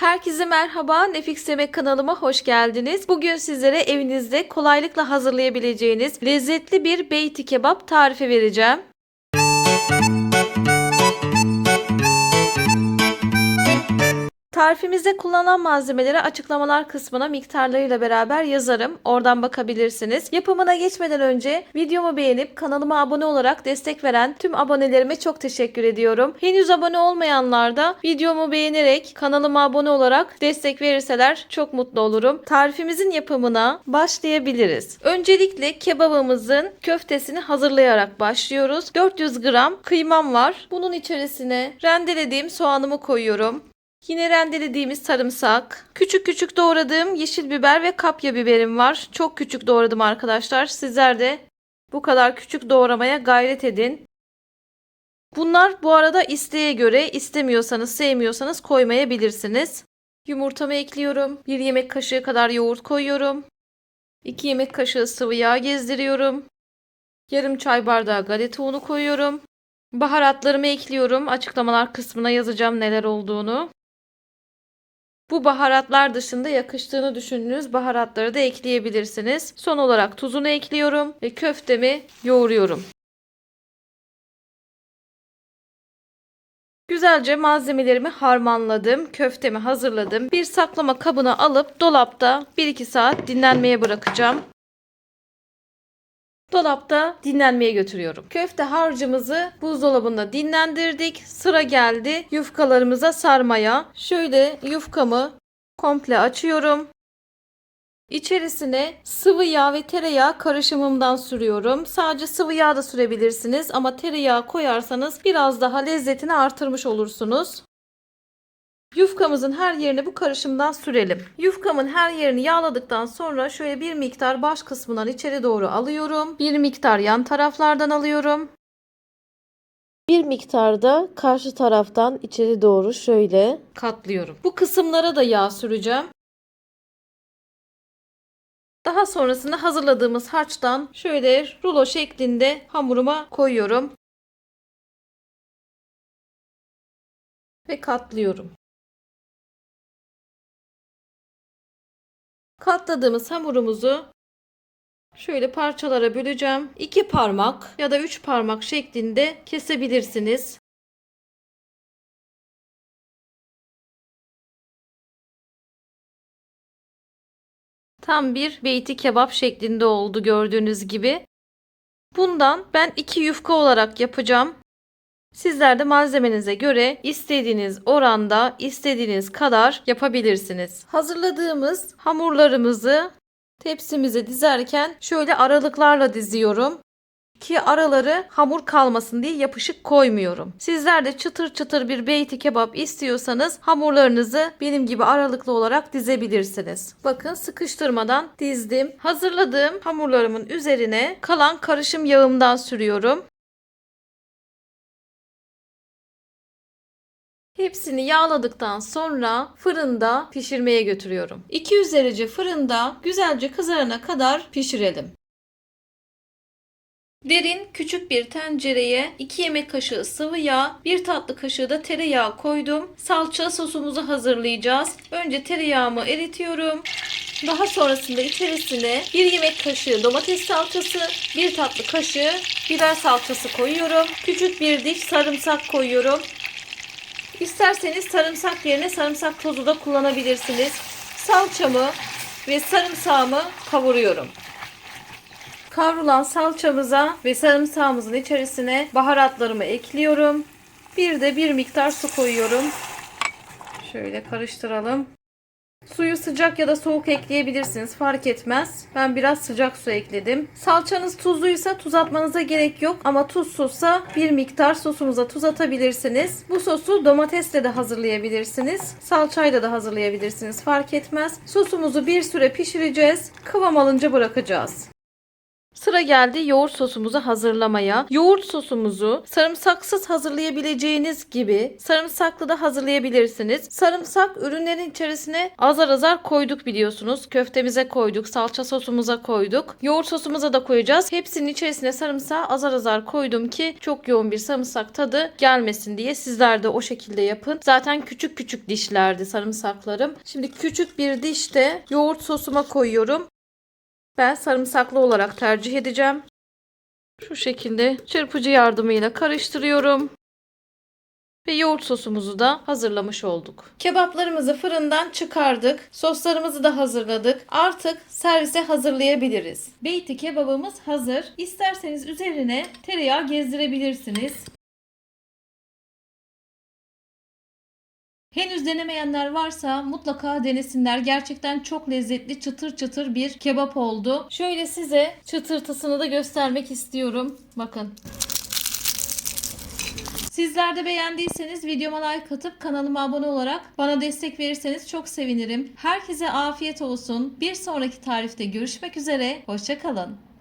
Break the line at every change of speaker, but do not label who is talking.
Herkese merhaba, Nefis Yemek kanalıma hoş geldiniz. Bugün sizlere evinizde kolaylıkla hazırlayabileceğiniz lezzetli bir beyti kebap tarifi vereceğim. Tarifimizde kullanılan malzemeleri açıklamalar kısmına miktarlarıyla beraber yazarım. Oradan bakabilirsiniz. Yapımına geçmeden önce videomu beğenip kanalıma abone olarak destek veren tüm abonelerime çok teşekkür ediyorum. Henüz abone olmayanlar da videomu beğenerek kanalıma abone olarak destek verirseler çok mutlu olurum. Tarifimizin yapımına başlayabiliriz. Öncelikle kebabımızın köftesini hazırlayarak başlıyoruz. 400 gram kıymam var. Bunun içerisine rendelediğim soğanımı koyuyorum. Yine rendelediğimiz sarımsak, küçük küçük doğradığım yeşil biber ve kapya biberim var. Çok küçük doğradım arkadaşlar. Sizler de bu kadar küçük doğramaya gayret edin. Bunlar bu arada isteğe göre, istemiyorsanız, sevmiyorsanız koymayabilirsiniz. Yumurtamı ekliyorum. 1 yemek kaşığı kadar yoğurt koyuyorum. 2 yemek kaşığı sıvı yağ gezdiriyorum. Yarım çay bardağı galeta unu koyuyorum. Baharatlarımı ekliyorum. Açıklamalar kısmına yazacağım neler olduğunu. Bu baharatlar dışında yakıştığını düşündüğünüz baharatları da ekleyebilirsiniz. Son olarak tuzunu ekliyorum ve köftemi yoğuruyorum. Güzelce malzemelerimi harmanladım. Köftemi hazırladım. Bir saklama kabına alıp dolapta 1-2 saat dinlenmeye bırakacağım. Dolapta dinlenmeye götürüyorum. Köfte harcımızı buzdolabında dinlendirdik. Sıra geldi yufkalarımıza sarmaya. Şöyle yufkamı komple açıyorum. İçerisine sıvı yağ ve tereyağı karışımımdan sürüyorum. Sadece sıvı yağ da sürebilirsiniz ama tereyağı koyarsanız biraz daha lezzetini artırmış olursunuz. Yufkamızın her yerine bu karışımdan sürelim. Yufkamın her yerini yağladıktan sonra şöyle bir miktar baş kısmından içeri doğru alıyorum. Bir miktar yan taraflardan alıyorum. Bir miktar da karşı taraftan içeri doğru şöyle katlıyorum. Bu kısımlara da yağ süreceğim. Daha sonrasında hazırladığımız harçtan şöyle rulo şeklinde hamuruma koyuyorum. Ve katlıyorum. Katladığımız hamurumuzu şöyle parçalara böleceğim. 2 parmak ya da 3 parmak şeklinde kesebilirsiniz. Tam bir beyti kebap şeklinde oldu gördüğünüz gibi. Bundan ben 2 yufka olarak yapacağım. Sizler de malzemenize göre istediğiniz oranda, istediğiniz kadar yapabilirsiniz. Hazırladığımız hamurlarımızı tepsimize dizerken şöyle aralıklarla diziyorum ki araları hamur kalmasın diye yapışık koymuyorum. Sizler de çıtır çıtır bir beyti kebap istiyorsanız hamurlarınızı benim gibi aralıklı olarak dizebilirsiniz. Bakın sıkıştırmadan dizdim. Hazırladığım hamurlarımın üzerine kalan karışım yağımdan sürüyorum. Hepsini yağladıktan sonra fırında pişirmeye götürüyorum. 200 derece fırında güzelce kızarana kadar pişirelim. Derin küçük bir tencereye 2 yemek kaşığı sıvı yağ, 1 tatlı kaşığı da tereyağı koydum. Salça sosumuzu hazırlayacağız. Önce tereyağımı eritiyorum. Daha sonrasında içerisine 1 yemek kaşığı domates salçası, 1 tatlı kaşığı biber salçası koyuyorum. Küçük bir diş sarımsak koyuyorum. İsterseniz sarımsak yerine sarımsak tozu da kullanabilirsiniz. Salçamı ve sarımsağımı kavuruyorum. Kavrulan salçamıza ve sarımsağımızın içerisine baharatlarımı ekliyorum. Bir de bir miktar su koyuyorum. Şöyle karıştıralım. Suyu sıcak ya da soğuk ekleyebilirsiniz. Fark etmez. Ben biraz sıcak su ekledim. Salçanız tuzluysa tuz atmanıza gerek yok. Ama tuzsuzsa bir miktar sosumuza tuz atabilirsiniz. Bu sosu domatesle de hazırlayabilirsiniz. Salçayla da hazırlayabilirsiniz. Fark etmez. Sosumuzu bir süre pişireceğiz. Kıvam alınca bırakacağız. Sıra geldi yoğurt sosumuzu hazırlamaya. Yoğurt sosumuzu sarımsaksız hazırlayabileceğiniz gibi sarımsaklı da hazırlayabilirsiniz. Sarımsak ürünlerin içerisine azar azar koyduk biliyorsunuz. Köftemize koyduk, salça sosumuza koyduk. Yoğurt sosumuza da koyacağız. Hepsinin içerisine sarımsağı azar azar koydum ki çok yoğun bir sarımsak tadı gelmesin diye. Sizler de o şekilde yapın. Zaten küçük küçük dişlerdi sarımsaklarım. Şimdi küçük bir dişte yoğurt sosuma koyuyorum. Ben sarımsaklı olarak tercih edeceğim. Şu şekilde çırpıcı yardımıyla karıştırıyorum. Ve yoğurt sosumuzu da hazırlamış olduk. Kebaplarımızı fırından çıkardık. Soslarımızı da hazırladık. Artık servise hazırlayabiliriz. Beyti kebabımız hazır. İsterseniz üzerine tereyağı gezdirebilirsiniz. Henüz denemeyenler varsa mutlaka denesinler. Gerçekten çok lezzetli, çıtır çıtır bir kebap oldu. Şöyle size çıtırtısını da göstermek istiyorum. Bakın. Sizler de beğendiyseniz videoma like atıp kanalıma abone olarak bana destek verirseniz çok sevinirim. Herkese afiyet olsun. Bir sonraki tarifte görüşmek üzere. Hoşça kalın.